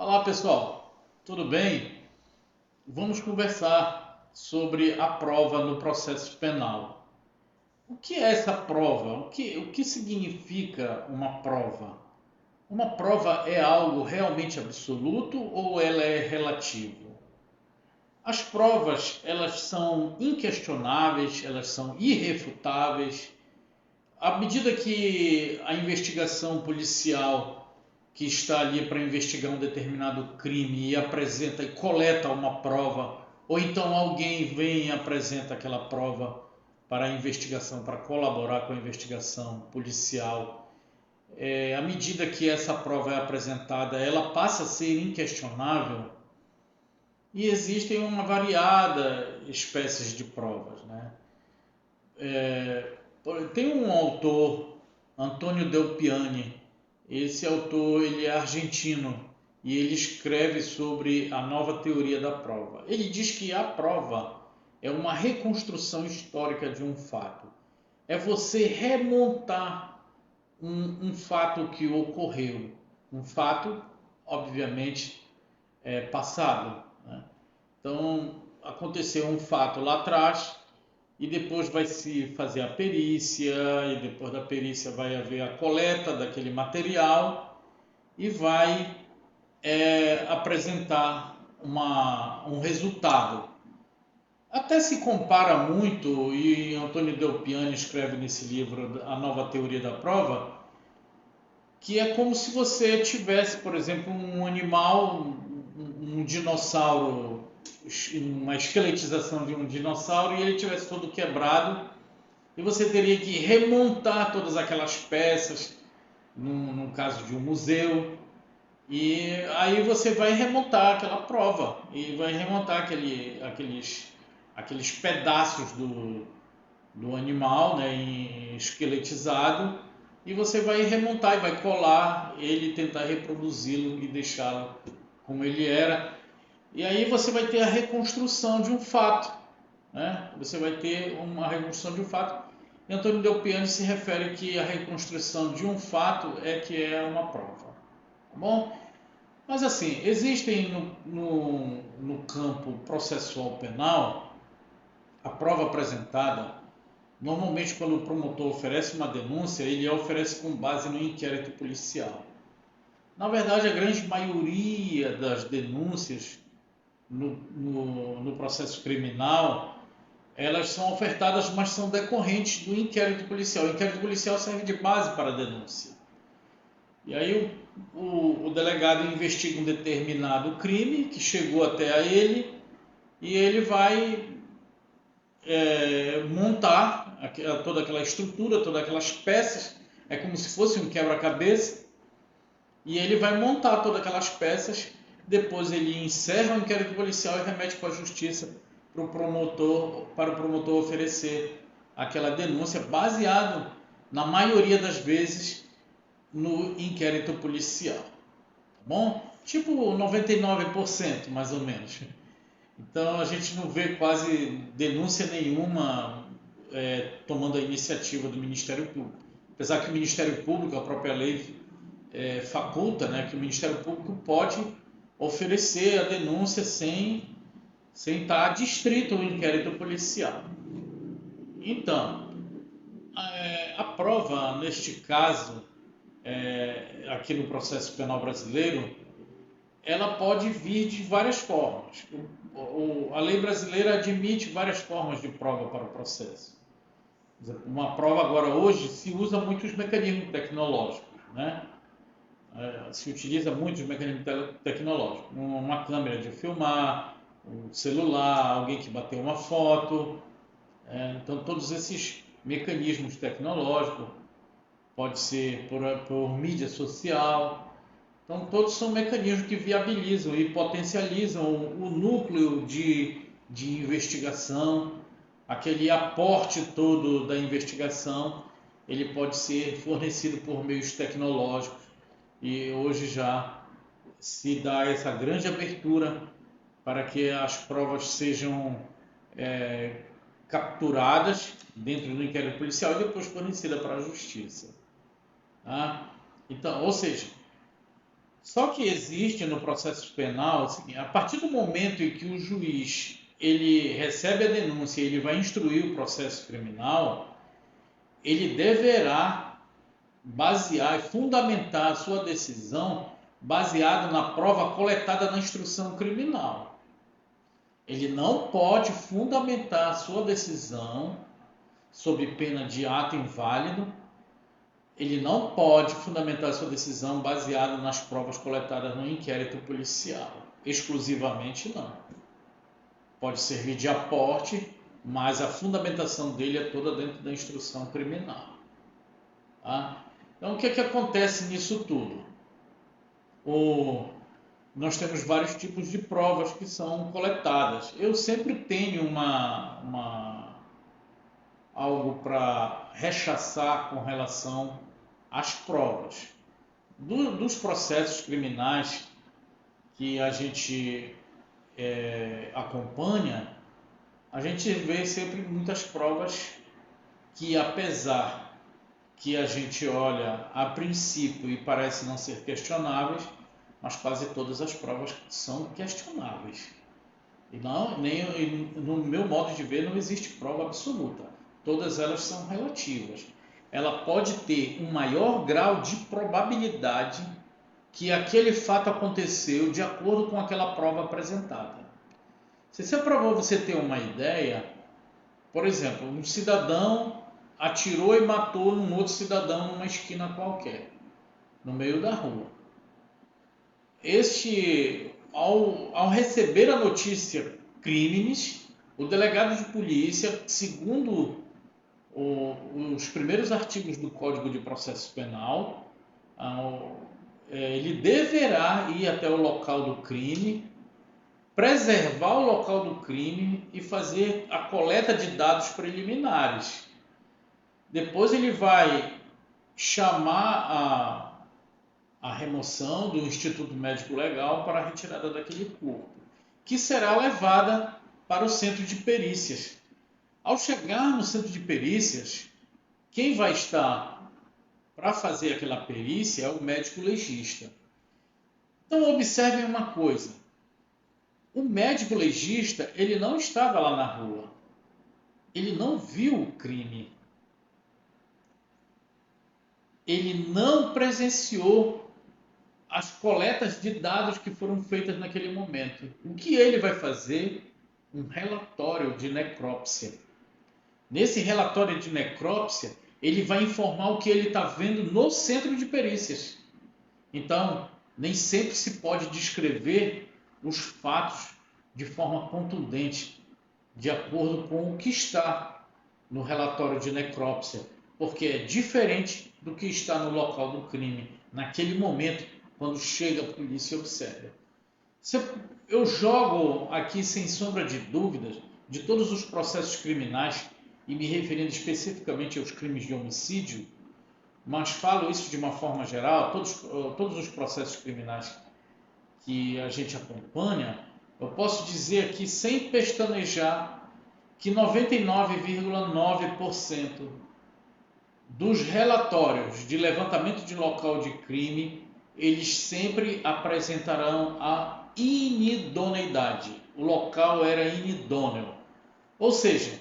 Olá pessoal, tudo bem? Vamos conversar sobre a prova no processo penal. O que é essa prova? O que significa uma prova? Uma prova é algo realmente absoluto ou ela é relativa? As provas, elas são inquestionáveis, elas são irrefutáveis. À medida que a investigação policial que está ali para investigar um determinado crime e apresenta e coleta uma prova, ou então alguém vem e apresenta aquela prova para a investigação, para colaborar com a investigação policial, à medida que essa prova é apresentada, ela passa a ser inquestionável e existem uma variada espécies de provas, né? Tem um autor, Antônio Del Piane. Esse autor, ele é argentino e ele escreve sobre a nova teoria da prova. Ele diz que a prova é uma reconstrução histórica de um fato. É você remontar um fato que ocorreu. Um fato, obviamente, passado, né? Então, aconteceu um fato lá atrás e depois vai se fazer a perícia, e depois da perícia vai haver a coleta daquele material e vai apresentar um resultado. Até se compara muito, e Antônio Del Piane escreve nesse livro A Nova Teoria da Prova, que é como se você tivesse, por exemplo, um animal, um dinossauro, uma esqueletização de um dinossauro e ele tivesse todo quebrado e você teria que remontar todas aquelas peças, no caso de um museu, e aí você vai remontar aquela prova e vai remontar aqueles pedaços do animal, né, esqueletizado, e você vai remontar e vai colar ele, tentar reproduzi-lo e deixá-lo como ele era. E aí você vai ter a reconstrução de um fato, né? Você vai ter uma reconstrução de um fato. E Antônio Del Piane se refere que a reconstrução de um fato é que é uma prova. Tá bom? Mas assim, existem no campo processual penal, a prova apresentada, normalmente quando o promotor oferece uma denúncia, ele a oferece com base no inquérito policial. Na verdade, a grande maioria das denúncias no processo criminal, elas são ofertadas, mas são decorrentes do inquérito policial. O inquérito policial serve de base para a denúncia. E aí o delegado investiga um determinado crime que chegou até a ele e ele vai montar toda aquela estrutura, todas aquelas peças, é como se fosse um quebra-cabeça, e ele vai montar todas aquelas peças, depois ele encerra o inquérito policial e remete para a justiça para o promotor oferecer aquela denúncia baseado, na maioria das vezes, no inquérito policial. Tá bom? Tipo 99% mais ou menos. Então a gente não vê quase denúncia nenhuma tomando a iniciativa do Ministério Público. Apesar que o Ministério Público, a própria lei faculta, né, que o Ministério Público pode oferecer a denúncia sem estar adstrito ao inquérito policial. Então, a prova, neste caso, aqui no processo penal brasileiro, ela pode vir de várias formas. A lei brasileira admite várias formas de prova para o processo. Uma prova agora hoje se usa muitos mecanismos tecnológicos, né? Se utiliza muitos mecanismos tecnológicos. Uma câmera de filmar, um celular, alguém que bateu uma foto. Então todos esses mecanismos tecnológicos, pode ser por mídia social. Então, todos são mecanismos que viabilizam e potencializam o núcleo de investigação, aquele aporte todo da investigação, ele pode ser fornecido por meios tecnológicos e hoje já se dá essa grande abertura para que as provas sejam capturadas dentro do inquérito policial e depois fornecidas para a justiça. Tá? Então, ou seja, Só que existe no processo penal, assim, a partir do momento em que o juiz ele recebe a denúncia e ele vai instruir o processo criminal, ele deverá basear e fundamentar a sua decisão baseado na prova coletada na instrução criminal. Ele não pode fundamentar a sua decisão sob pena de ato inválido. Ele não pode fundamentar a sua decisão baseada nas provas coletadas no inquérito policial. Exclusivamente não. Pode servir de aporte, mas a fundamentação dele é toda dentro da instrução criminal. Tá? Então, o que é que acontece nisso tudo? Nós temos vários tipos de provas que são coletadas. Eu sempre tenho algo para rechaçar com relação às provas. Dos processos criminais que a gente acompanha, a gente vê sempre muitas provas que, apesar que a gente olha a princípio e parece não ser questionáveis, mas quase todas as provas são questionáveis. E no meu modo de ver, não existe prova absoluta. Todas elas são relativas. Ela pode ter um maior grau de probabilidade que aquele fato aconteceu de acordo com aquela prova apresentada. Se é para você ter uma ideia, por exemplo, um cidadão atirou e matou um outro cidadão numa esquina qualquer, no meio da rua. Ao receber a notícia crimes, o delegado de polícia, segundo os primeiros artigos do Código de Processo Penal, ele deverá ir até o local do crime, preservar o local do crime e fazer a coleta de dados preliminares. Depois ele vai chamar a remoção do Instituto Médico Legal para a retirada daquele corpo, que será levada para o centro de perícias. Ao chegar no centro de perícias, quem vai estar para fazer aquela perícia é o médico legista. Então observem uma coisa, o médico legista ele não estava lá na rua, ele não viu o crime. Ele não presenciou as coletas de dados que foram feitas naquele momento. O que ele vai fazer? Um relatório de necrópsia. Nesse relatório de necrópsia, ele vai informar o que ele está vendo no centro de perícias. Então, nem sempre se pode descrever os fatos de forma contundente, de acordo com o que está no relatório de necrópsia, porque é diferente do que está no local do crime, naquele momento, quando chega a polícia e observa. Eu jogo aqui, sem sombra de dúvidas, de todos os processos criminais, e me referindo especificamente aos crimes de homicídio, mas falo isso de uma forma geral, todos os processos criminais que a gente acompanha, eu posso dizer aqui, sem pestanejar, que 99,9% dos relatórios de levantamento de local de crime, eles sempre apresentarão a inidoneidade. O local era inidôneo. Ou seja,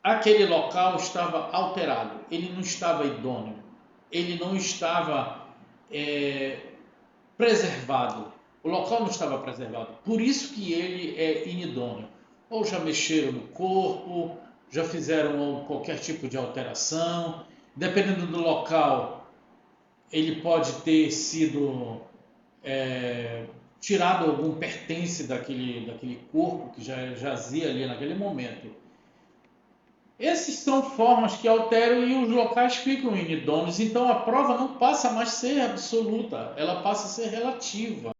aquele local estava alterado, ele não estava idôneo, ele não estava preservado. O local não estava preservado. Por isso que ele é inidôneo. Ou já mexeram no corpo, já fizeram qualquer tipo de alteração. Dependendo do local, ele pode ter sido tirado algum pertence daquele corpo que já jazia ali naquele momento. Essas são formas que alteram e os locais ficam inidôneos. Então a prova não passa mais a ser absoluta, ela passa a ser relativa.